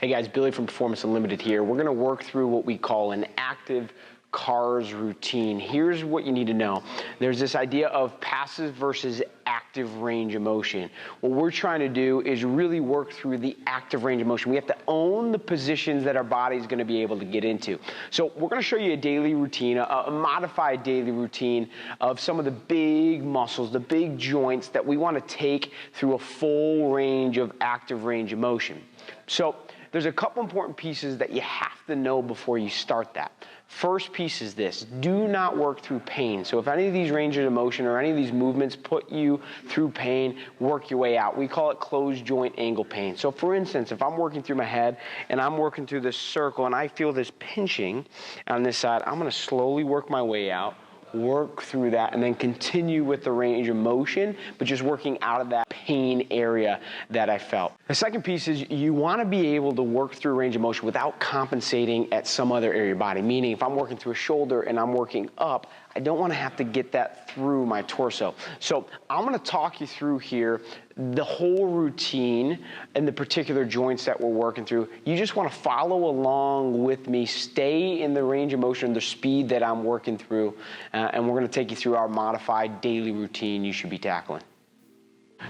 Hey guys, Billy from Performance Unlimited here. We're gonna work through what we call an active CARS routine. Here's what you need to know. There's this idea of passive versus active range of motion. What we're trying to do is really work through the active range of motion. We have to own the positions that our body's gonna be able to get into. So we're gonna show you a daily routine, a modified daily routine of some of the big muscles, the big joints that we wanna take through a full range of active range of motion. So there's a couple important pieces that you have to know before you start that. First piece is this: do not work through pain. So if any of these ranges of motion or any of these movements put you through pain, work your way out. We call it closed joint angle pain. So for instance, if I'm working through my head and I'm working through this circle and I feel this pinching on this side, I'm gonna slowly work my way out, work through that, and then continue with the range of motion, but just working out of that pain area that I felt. The second piece is you want to be able to work through range of motion without compensating at some other area of your body. Meaning, if I'm working through a shoulder and I'm working up, I don't want to have to get that through my torso. So I'm going to talk you through here the whole routine and the particular joints that we're working through. You just want to follow along with me, stay in the range of motion, the speed that I'm working through, and we're going to take you through our modified daily routine you should be tackling.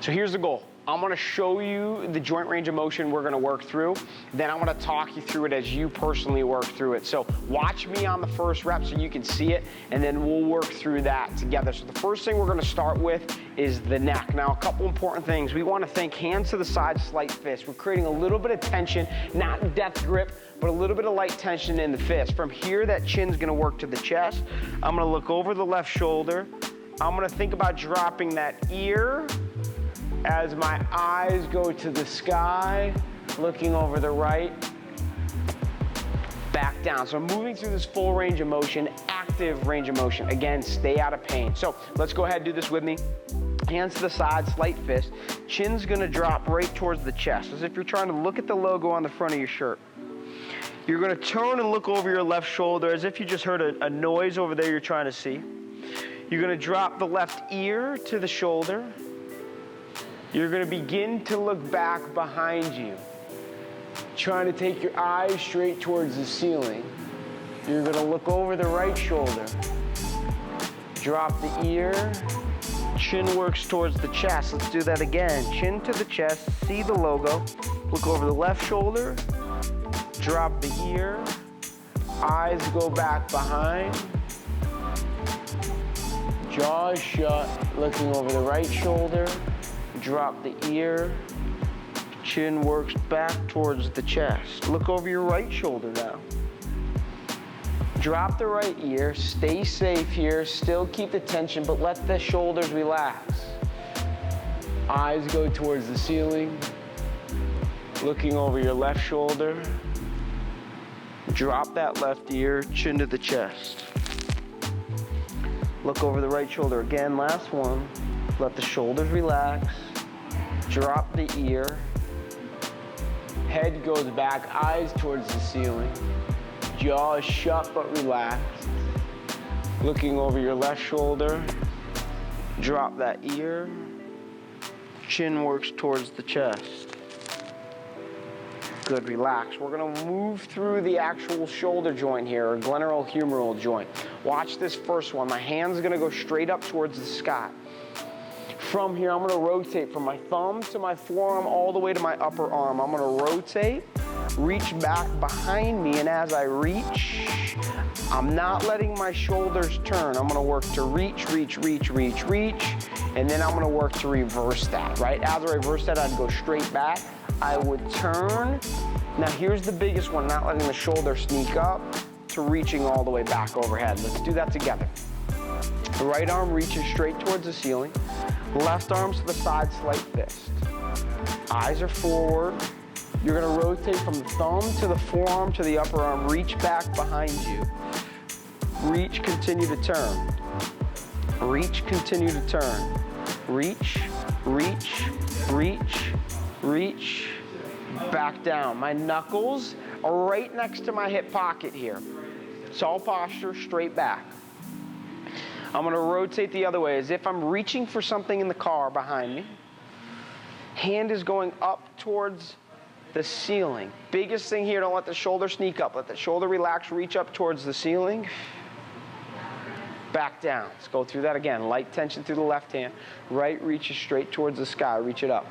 So here's the goal. I'm gonna show you the joint range of motion we're gonna work through. Then I'm gonna talk you through it as you personally work through it. So watch me on the first rep so you can see it, and then we'll work through that together. So the first thing we're gonna start with is the neck. Now, a couple important things. We wanna think hands to the side, slight fist. We're creating a little bit of tension, not death grip, but a little bit of light tension in the fist. From here, that chin's gonna work to the chest. I'm gonna look over the left shoulder. I'm gonna think about dropping that ear as my eyes go to the sky, looking over the right, back down. So I'm moving through this full range of motion, active range of motion. Again, stay out of pain. So let's go ahead and do this with me. Hands to the side, slight fist. Chin's gonna drop right towards the chest, as if you're trying to look at the logo on the front of your shirt. You're gonna turn and look over your left shoulder as if you just heard a noise over there you're trying to see. You're gonna drop the left ear to the shoulder. You're gonna begin to look back behind you, trying to take your eyes straight towards the ceiling. You're gonna look over the right shoulder, drop the ear, chin works towards the chest. Let's do that again. Chin to the chest, see the logo, look over the left shoulder, drop the ear, eyes go back behind, jaws shut, looking over the right shoulder, drop the ear, chin works back towards the chest. Look over your right shoulder now. Drop the right ear, stay safe here, still keep the tension, but let the shoulders relax. Eyes go towards the ceiling, looking over your left shoulder. Drop that left ear, chin to the chest. Look over the right shoulder again, last one. Let the shoulders relax. Drop the ear, head goes back, eyes towards the ceiling, jaws shut but relaxed. Looking over your left shoulder, drop that ear, chin works towards the chest. Good, relax. We're gonna move through the actual shoulder joint here, or glenohumeral joint. Watch this first one. My hand's gonna go straight up towards the sky. From here, I'm gonna rotate from my thumb to my forearm all the way to my upper arm. I'm gonna rotate, reach back behind me, and as I reach, I'm not letting my shoulders turn. I'm gonna work to reach, reach, reach, reach, reach, and then I'm gonna work to reverse that, right? As I reverse that, I'd go straight back. I would turn. Now here's the biggest one, not letting the shoulder sneak up to reaching all the way back overhead. Let's do that together. The right arm reaches straight towards the ceiling. Left arm to the side, slight fist. Eyes are forward. You're gonna rotate from the thumb to the forearm to the upper arm. Reach back behind you. Reach, continue to turn. Reach, continue to turn. Reach, reach, reach, reach. Back down. My knuckles are right next to my hip pocket here. Saw posture, straight back. I'm gonna rotate the other way as if I'm reaching for something in the car behind me. Hand is going up towards the ceiling. Biggest thing here, don't let the shoulder sneak up. Let the shoulder relax, reach up towards the ceiling. Back down. Let's go through that again. Light tension through the left hand. Right reaches straight towards the sky. Reach it up.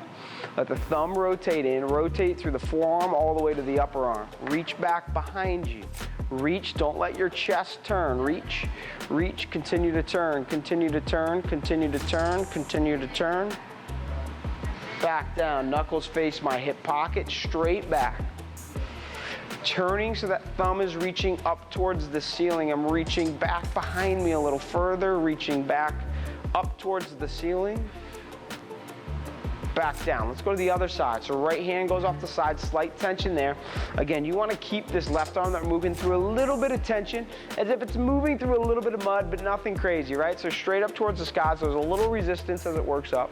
Let the thumb rotate in. Rotate through the forearm all the way to the upper arm. Reach back behind you. Reach. Don't let your chest turn. Reach. Reach. Continue to turn. Continue to turn. Continue to turn. Continue to turn. Back down. Knuckles face my hip pocket. Straight back. Turning so that thumb is reaching up towards the ceiling. I'm reaching back behind me a little further, reaching back up towards the ceiling. Back down. Let's go to the other side. So right hand goes off the side, slight tension there. Again, you want to keep this left arm that moving through a little bit of tension, as if it's moving through a little bit of mud, but nothing crazy, right? So straight up towards the sky, so there's a little resistance as it works up.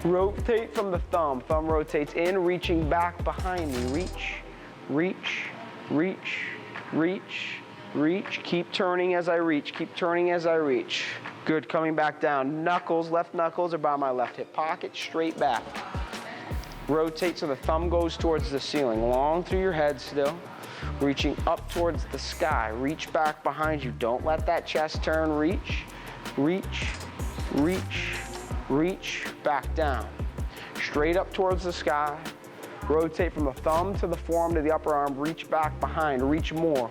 Rotate from the thumb. Thumb rotates in, reaching back behind me. Reach. Reach, reach, reach, reach. Keep turning as I reach. Keep turning as I reach. Good, coming back down. Knuckles, left knuckles are by my left hip pocket, straight back. Rotate so the thumb goes towards the ceiling. Long through your head still. Reaching up towards the sky. Reach back behind you. Don't let that chest turn. Reach, reach, reach, reach. Back down. Straight up towards the sky. Rotate from the thumb to the forearm to the upper arm. Reach back behind. Reach more.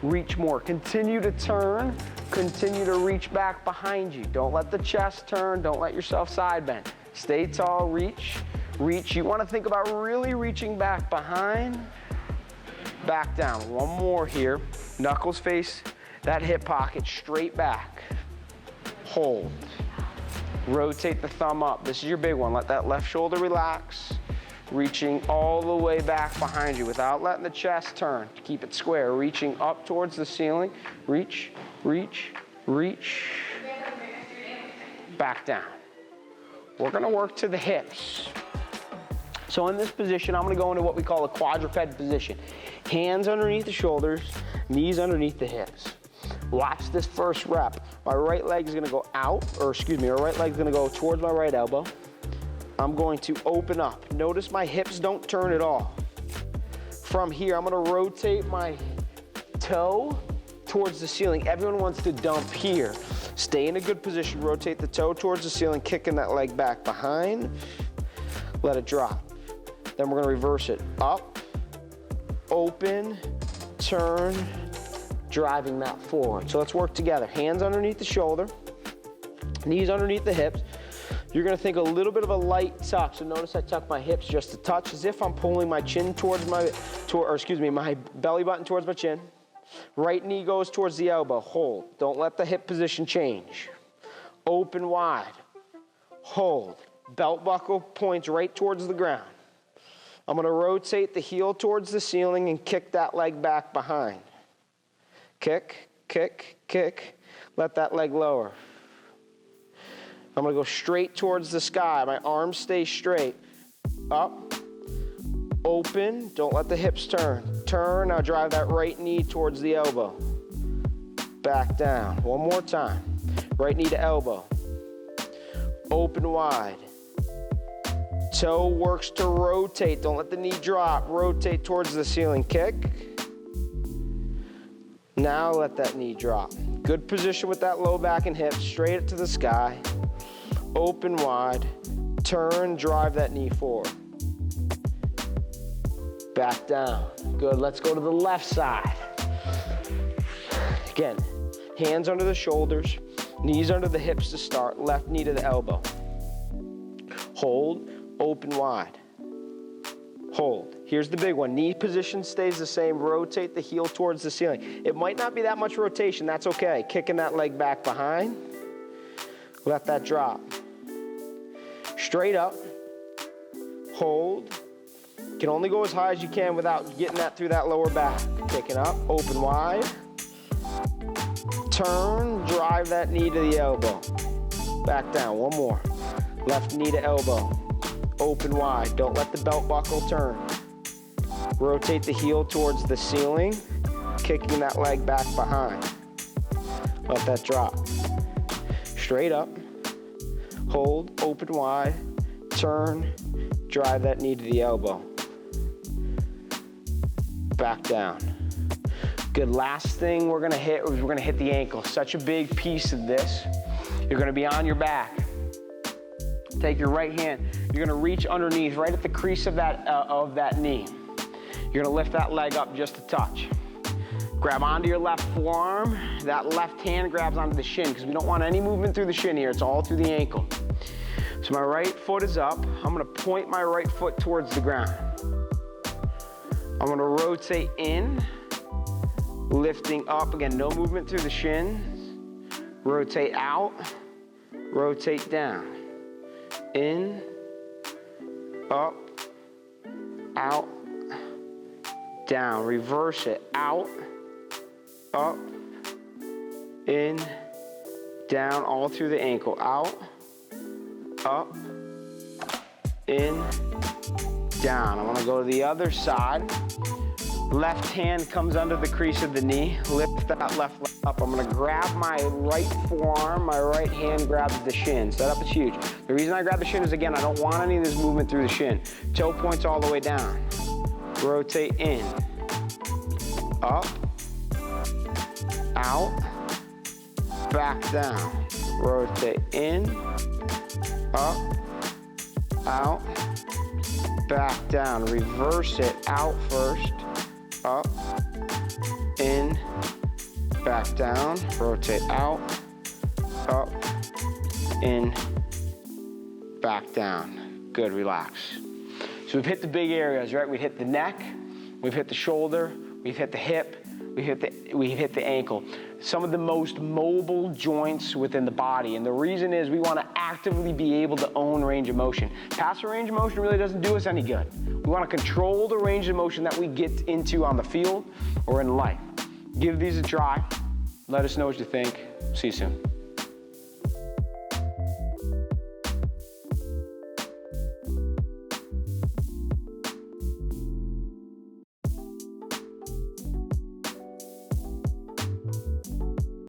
Reach more. Continue to turn. Continue to reach back behind you. Don't let the chest turn. Don't let yourself side bend. Stay tall. Reach. Reach. You want to think about really reaching back behind. Back down. One more here. Knuckles face that hip pocket. Straight back. Hold. Rotate the thumb up. This is your big one. Let that left shoulder relax. Reaching all the way back behind you without letting the chest turn. Keep it square. Reaching up towards the ceiling. Reach, reach, reach. Back down. We're going to work to the hips. So in this position, I'm going to go into what we call a quadruped position. Hands underneath the shoulders, knees underneath the hips. Watch this first rep. My right leg is going to go out, my right leg is going to go towards my right elbow. I'm going to open up. Notice my hips don't turn at all. From here, I'm gonna rotate my toe towards the ceiling. Everyone wants to dump here. Stay in a good position. Rotate the toe towards the ceiling, kicking that leg back behind. Let it drop. Then we're gonna reverse it. Up, open, turn, driving that forward. So let's work together. Hands underneath the shoulder, knees underneath the hips. You're gonna think a little bit of a light tuck. So notice I tuck my hips just a touch, as if I'm pulling my chin towards my belly button towards my chin. Right knee goes towards the elbow. Hold. Don't let the hip position change. Open wide. Hold. Belt buckle points right towards the ground. I'm gonna rotate the heel towards the ceiling and kick that leg back behind. Kick, kick, kick. Let that leg lower. I'm gonna go straight towards the sky. My arms stay straight. Up, open, don't let the hips turn. Turn, now drive that right knee towards the elbow. Back down, one more time. Right knee to elbow. Open wide. Toe works to rotate, don't let the knee drop. Rotate towards the ceiling, kick. Now let that knee drop. Good position with that low back and hips, straight up to the sky. Open wide, turn, drive that knee forward. Back down. Good, let's go to the left side. Again, hands under the shoulders, knees under the hips to start, left knee to the elbow. Hold, open wide. Hold. Here's the big one. Knee position stays the same. Rotate the heel towards the ceiling. It might not be that much rotation. That's okay. Kicking that leg back behind. Let that drop. Straight up. Hold. Can only go as high as you can without getting that through that lower back. Kicking up. Open wide. Turn. Drive that knee to the elbow. Back down. One more. Left knee to elbow. Open wide. Don't let the belt buckle turn. Rotate the heel towards the ceiling, kicking that leg back behind. Let that drop. Straight up. Hold, open wide, turn, drive that knee to the elbow. back down. Good, last thing we're gonna hit is we're gonna hit the ankle. Such a big piece of this. You're gonna be on your back. Take your right hand, you're gonna reach underneath, right at the crease of that knee. You're gonna lift that leg up just a touch. Grab onto your left forearm. That left hand grabs onto the shin because we don't want any movement through the shin here. It's all through the ankle. So my right foot is up. I'm gonna point my right foot towards the ground. I'm gonna rotate in, lifting up. Again, no movement through the shins. Rotate out, rotate down. In, up, out, down. Reverse it. Out, up, in, down, all through the ankle. Out, up, in, down. I want to go to the other side. Left hand comes under the crease of the knee. Lift that left leg up. I'm going to grab my right forearm. My right hand grabs the shin. Setup is huge. The reason I grab the shin is, again, I don't want any of this movement through the shin. Toe points all the way down. Rotate in. Up. Out. Back down. Rotate in. Up. Out. Back down. Reverse it out first. Up, in, back down, rotate out, up, in, back down. Good, relax. So we've hit the big areas, right? We've hit the neck, we've hit the shoulder, we've hit the hip, we've hit the ankle. Some of the most mobile joints within the body. And the reason is we want to actively be able to own range of motion. Passive range of motion really doesn't do us any good. We want to control the range of motion that we get into on the field or in life. Give these a try. Let us know what you think. See you soon.